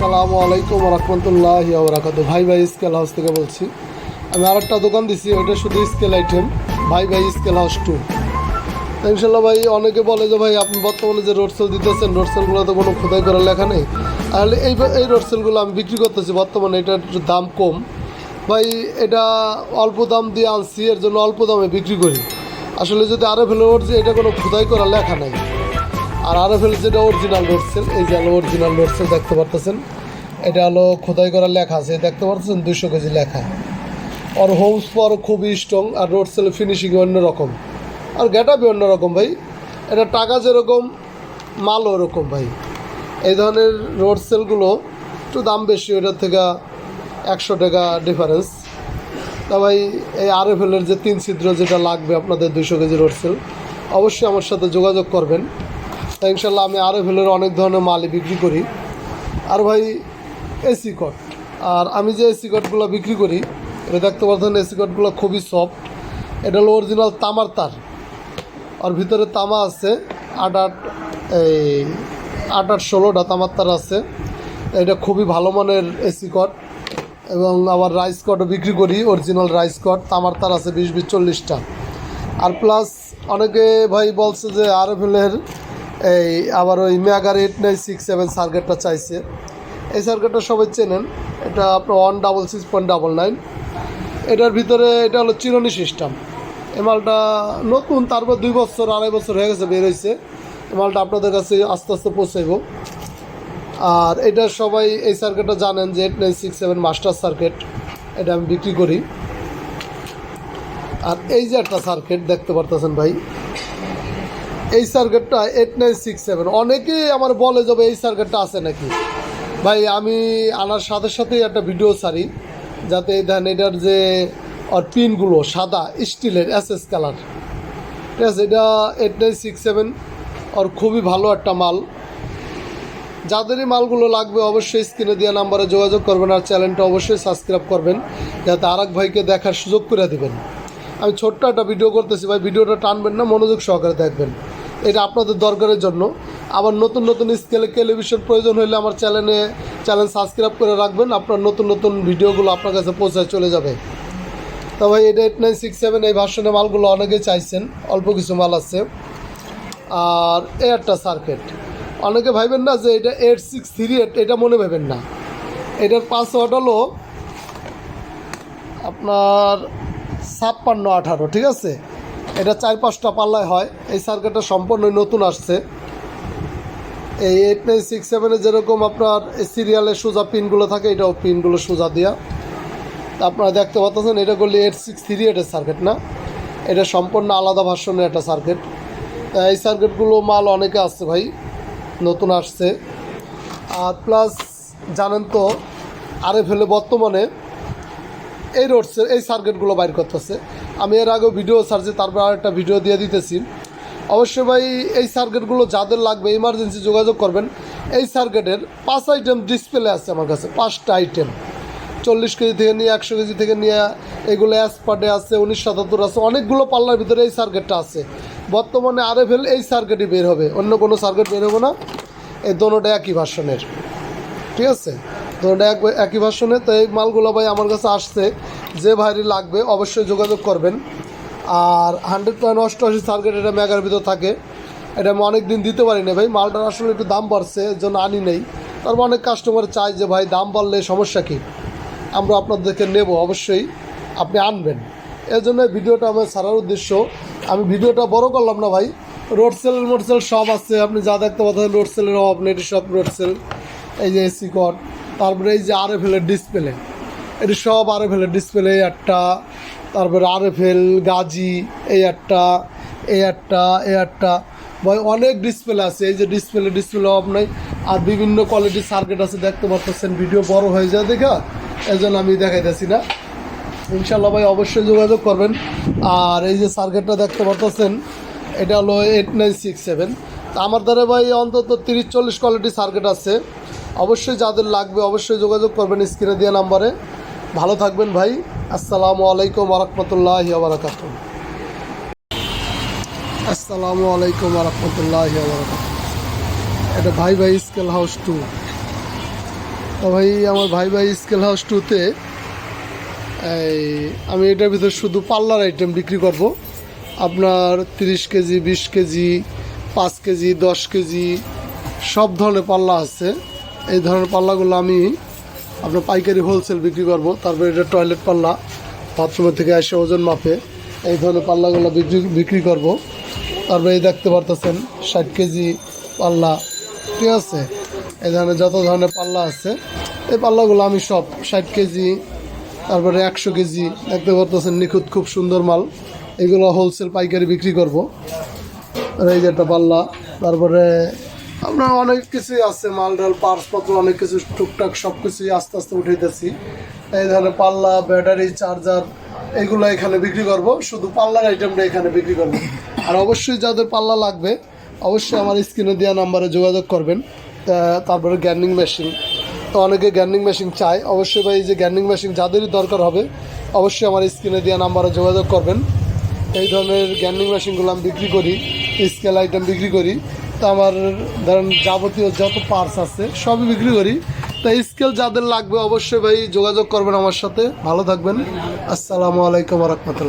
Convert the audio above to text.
আসসালামু আলাইকুম রহমতুল্লাহি ওয়া বারাকাতুহু। ভাই স্কেল হাউস থেকে বলছি। আমি আরেকটা দোকান দিছি, ওইটা শুধু স্কেল আইটেম। ভাই স্কেল হাউস 2। ইনশাল্লাহ ভাই, অনেকে বলে যে ভাই আপনি বর্তমানে যে রোড সেল দিতেছেন, রোড সেলগুলো তো কোনো খোদাই করার লেখা নেই। তাহলে এই রোড সেলগুলো আমি বিক্রি করতেছি বর্তমানে, এটার দাম কম। ভাই এটা অল্প দাম দিয়ে আনছি, এর জন্য অল্প দামে বিক্রি করি। আসলে যদি আরও ভেলো যে এটা কোনো খোদাই করার লেখা নাই। আর আরএফএল যেটা অরিজিনাল রোড সেল, এই যে হলো অরিজিনাল রোড সেল দেখতে পারতেছেন। এটা হলো খোদাই করার লেখা আছে, দেখতে পারতেছেন 200 কেজি লেখা। আর হোমস পাওয়ার খুবই স্ট্রং, আর রোড সেল ফিনিশিং অন্যরকম, আর গেটআপই অন্যরকম ভাই। এটা টাকা যেরকম, মালও ওরকম ভাই। এই ধরনের রোড সেলগুলো একটু দাম বেশি, ওটার থেকে 100 টাকা ডিফারেন্স। তা ভাই এই আরএফএলের যে 3 ছিদ্র যেটা লাগবে আপনাদের 200 কেজি রোড সেল, অবশ্যই আমার সাথে যোগাযোগ করবেন। তাই ইনশাল্লাহ আমি আরএফএলের অনেক ধরনের মালই বিক্রি করি। আর ভাই এসি কট, আর আমি যে এসি কটগুলো বিক্রি করি, এটা দেখতে পাচ্ছেন এসি কটগুলো খুবই সফট। এটা হলো অরিজিনাল তামার তার, আর ভিতরে তামা আছে 8-16টা তামার তার আছে। এটা খুবই ভালো মানের এসি কট। এবং আবার রাইস কটও বিক্রি করি, অরিজিনাল রাইস কট তামার তার আছে 20-40টা। আর প্লাস অনেকে ভাই বলছে যে আরএফএলের আবার ওই মেগার 8967 সার্কিটটা চাইছে। এই সার্কিটটা সবাই চেনেন, এটা আপনার 166.99। এটার ভিতরে এটা হলো চিরুনি সিস্টেম। এই মালটা নতুন, তারপর 2 বছর 2.5 বছর হয়ে গেছে বের হয়েছে। এই মালটা আপনাদের কাছে আস্তে আস্তে পৌঁছাইব। আর এটা সবাই এই সার্কিটটা জানেন যে 8967 মাস্টার সার্কিট, এটা আমি বিক্রি করি। আর এই যে একটা সার্কিট দেখতে পারতেছেন ভাই, এই সার্কিটটা 8967। অনেকেই আমার বলে যাবে এই সার্কিটটা আছে নাকি। ভাই আমি আনার সাথে সাথেই একটা ভিডিও ছাড়ি, যাতে দেন এটার যে আর পিনগুলো সাদা স্টিলের এসএস কালার, ঠিক আছে। এটা 8967 আর খুবই ভালো একটা মাল। যাদেরই মালগুলো লাগবে অবশ্যই স্ক্রিনে দেওয়া নাম্বারে যোগাযোগ করবেন। আর চ্যানেলটা অবশ্যই সাবস্ক্রাইব করবেন, যাতে আরেক ভাইকে দেখার সুযোগ করে দেবেন। আমি ছোট্ট একটা ভিডিও করতেছি ভাই, ভিডিওটা টানবেন না, মনোযোগ সহকারে দেখবেন। এটা আপনাদের দরকারের জন্য। আবার নতুন নতুন স্কেলে টেলিভিশন প্রয়োজন হলে আমার চ্যানেল সাবস্ক্রাইব করে রাখবেন। আপনার নতুন নতুন ভিডিওগুলো আপনার কাছে পৌঁছায় চলে যাবে। তো ভাই এটা 8967 এই ভার্সনের মালগুলো অনেকেই চাইছেন, অল্প কিছু মাল আছে। আর এই একটা সার্কিট, অনেকে ভাইবেন না যে এটা 8638, এটা মনে ভাবেন না। এটার পাসওয়ার্ড হলো আপনার 5618, ঠিক আছে। এটা 4-5টা পাল্লায় হয়। এই সার্কিটটা সম্পূর্ণ নতুন আসছে। এই 8967-এ যেরকম আপনার সিরিয়ালের সোজা পিনগুলো থাকে, এটাও পিনগুলো সোজা দেওয়া। আপনারা দেখতে পাচ্ছেন এটা করলে 8638-এর সার্কিট না, এটা সম্পূর্ণ আলাদা ভার্সনের একটা সার্কিট। এই সার্কিটগুলো মাল অনেকে আসছে ভাই, নতুন আসছে। আর প্লাস জানেন তো আরএফএলে বর্তমানে এই রোডসের এই সার্কিটগুলো বাইর করতেছে। আমি এর আগেও ভিডিও ছাড়ছি, তারপর আর একটা ভিডিও দিয়ে দিতেছি। অবশ্যই ভাই এই সার্কিটগুলো যাদের লাগবে ইমার্জেন্সি যোগাযোগ করবেন। এই সার্কিটের 5 আইটেম ডিসপ্লে আছে আমার কাছে, 5টা আইটেম। 40 কেজি থেকে নিয়ে 100 কেজি থেকে নিয়ে এগুলো অ্যাসপার্টে আছে, 1977 আছে, অনেকগুলো পাল্লার ভিতরে এই সার্কিটটা আছে। বর্তমানে আরএফএল এই সার্কিটই বের হবে, অন্য কোনো সার্কিট বের হবে না। এই দোনোটা একই ভার্সনের, ঠিক আছে, দোনোটা একই ভার্সনের। তো এই মালগুলো ভাই আমার কাছে আসছে, যে ভাইরই লাগবে অবশ্যই যোগাযোগ করবেন। আর 100.88 সার্কিট এটা মেগার ভিতর থাকে। এটা আমি অনেক দিন দিতে পারি না ভাই, মালটার আসলে একটু দাম বাড়ছে, এর জন্য আনি নেই। তারপর অনেক কাস্টমার চাই যে ভাই দাম বাড়লে সমস্যা কী, আমরা আপনাদেরকে নেব, অবশ্যই আপনি আনবেন। এর জন্য ভিডিওটা আমার ছাড়ার উদ্দেশ্য। আমি ভিডিওটা বড় করলাম না ভাই, রোড সেল মোটসেল সব আছে, আপনি যা দেখতে পাচ্ছেন রোড সেলের অভাব নেই, সব রোড সেল। এই যে এসি কট, তারপরে এই যে আরএফএলের ডিসপ্লে, এটি সব আরএফএলের ডিসপ্লে একটা। তারপরে আরএফএল গাজি, এই একটা ভাই অনেক ডিসপ্লে আছে। এই যে ডিসপ্লে অভাব নাই। আর বিভিন্ন কোয়ালিটির সার্কিট আছে, দেখতে পাচ্ছেন। ভিডিও বড় হয়ে যায় দেখা, এই জন্য আমি দেখাইতেছি না। ইনশাল্লাহ ভাই অবশ্যই যোগাযোগ করবেন। আর এই যে সার্কিটটা দেখতে পাচ্ছেন, এটা হলো 8967। তা আমার দ্বারা ভাই অন্তত 30-40 কোয়ালিটির সার্কিট আছে। অবশ্যই যাদের লাগবে অবশ্যই যোগাযোগ করবেন স্ক্রিনে দেওয়া নাম্বারে। ভালো থাকবেন ভাই। আসসালামু আলাইকুম রহমতুল্লাহি ওয়া বারাকাতুহু। আসসালামু আলাইকুম রহমতুল্লাহি ওয়া বারাকাতুহু। এটা ভাই স্কেল হাউস 2। তো ভাই আমার ভাই স্কেল হাউস টুতে এই আমি এটার ভিতরে শুধু পাল্লার আইটেম বিক্রি করব। আপনার 30 কেজি, 20 কেজি, 5 কেজি, 10 কেজি সব ধরনের পাল্লা আছে। এই ধরনের পাল্লাগুলো আমি আপনার পাইকারি হোলসেল বিক্রি করব। তারপরে এটা টয়লেট পাল্লা, বাথরুমের থেকে এসে ওজন মাপে এই ধরনের পাল্লাগুলো বিক্রি করব। তারপরে এই দেখতে পারতেছেন 60 কেজি পাল্লা, ঠিক আছে। এই ধরনের যত ধরনের পাল্লা আছে এই পাল্লাগুলো আমি সব 60 কেজি, তারপরে 100 কেজি দেখতে পারতেছেন, নিখুঁত খুব সুন্দর মাল। এগুলো হোলসেল পাইকারি বিক্রি করব। আর এই যে একটা পাল্লা, তারপরে আপনার অনেক কিছুই আছে, মাল ডাল পার্সপত্র অনেক কিছু টুকটাক সব কিছুই আস্তে আস্তে উঠাইতেছি। এই ধরনের পাল্লা, ব্যাটারি, চার্জার এগুলো এখানে বিক্রি করব। শুধু পাল্লার আইটেমটা এখানে বিক্রি করব। আর অবশ্যই যাদের পাল্লা লাগবে অবশ্যই আমার স্ক্রিনে দেওয়া নাম্বারে যোগাযোগ করবেন। তারপরে গ্যান্ডিং মেশিন, তো অনেকে গ্যান্ডিং মেশিন চায়। অবশ্যই ভাই এই যে গ্যান্ডিং মেশিন যাদেরই দরকার হবে অবশ্যই আমার স্ক্রিনে দেওয়া নাম্বারে যোগাযোগ করবেন। এই ধরনের গ্যান্ডিং মেশিনগুলো আমি বিক্রি করি, স্কেল আইটেম বিক্রি করি। তো আমার ধরেন যাবতীয় যত পার্টস আছে সবই বিক্রি করি। তো স্কেল যাদের লাগবে অবশ্যই ভাই যোগাযোগ করবেন আমার সাথে। ভালো থাকবেন। আসসালামু আলাইকুম রহমতুল্লাহ।